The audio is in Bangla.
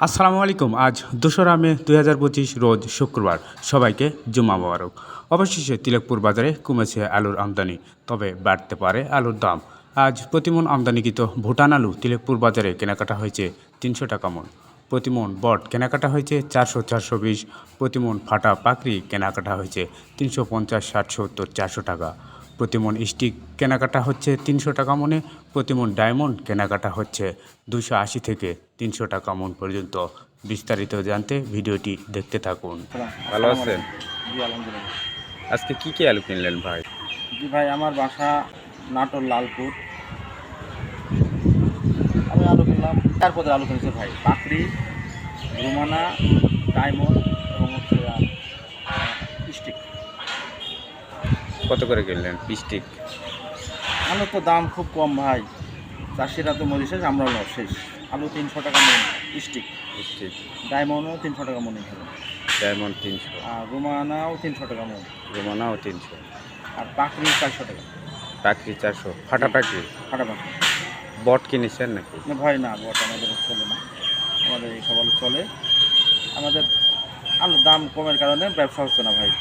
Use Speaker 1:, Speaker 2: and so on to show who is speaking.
Speaker 1: আসসালামু আলাইকুম। আজ 2রা মে 2025 রোজ শুক্রবার। সবাইকে জুমা মোবারক। অবশেষে তিলকপুর বাজারে কমেছে আলুর আমদানি, তবে বাড়তে পারে আলুর দাম। আজ প্রতিমন আমদানিকৃত ভুটান আলু তিলকপুর বাজারে কেনাকাটা হয়েছে 300 টাকা মন। প্রতিমন বট কেনাকাটা হয়েছে 400-420। প্রতিমন ফাটা পাকড়ি কেনাকাটা হয়েছে 350, 60, 70, 400 টাকা। প্রতিমন স্টিক কেনাকাটা হচ্ছে 300 টাকা মনে। প্রতিমন ডায়মন্ড কেনাকাটা হচ্ছে 280 থেকে 300 টাকা মন পর্যন্ত। বিস্তারিত জানতে ভিডিওটি দেখতে থাকুন। ভালো আছেন?
Speaker 2: জি আলহামদুলিল্লাহ।
Speaker 1: আজকে কি আলু কিনলেন ভাই?
Speaker 2: জি ভাই, আমার বাসা নাটোর লালপুর। আমি আলু কিনলাম 4 পদের আলু কিনেছে ভাই। পাকড়ি, রুমানা, ডায়মন্ড এবং হচ্ছে স্টিক।
Speaker 1: কত করে কিনলেন স্টিক?
Speaker 2: আলুর তো দাম খুব কম ভাই, চাষিরা তো মরে শেষ, আমরাও লস শেষ। আলু 300 টাকা মন স্টিক।
Speaker 1: স্টিক
Speaker 2: ডায়মন্ডও 300 টাকা মন এখানে।
Speaker 1: ডায়মন্ড 300,
Speaker 2: আর রুমানাও 300 টাকা মন।
Speaker 1: রোমানাও 300,
Speaker 2: আর পাকড়ি 400 টাকা।
Speaker 1: পাকড়ি 400, ফাটা পাকড়ি।
Speaker 2: ফাটা পাকড়ি
Speaker 1: বট কিনেছেন নাকি?
Speaker 2: না ভাই, না বট আমাদের চলে না, আমাদের এই সব আলু চলে। আমাদের আলুর দাম কমের কারণে ব্যবসা হচ্ছে না ভাই।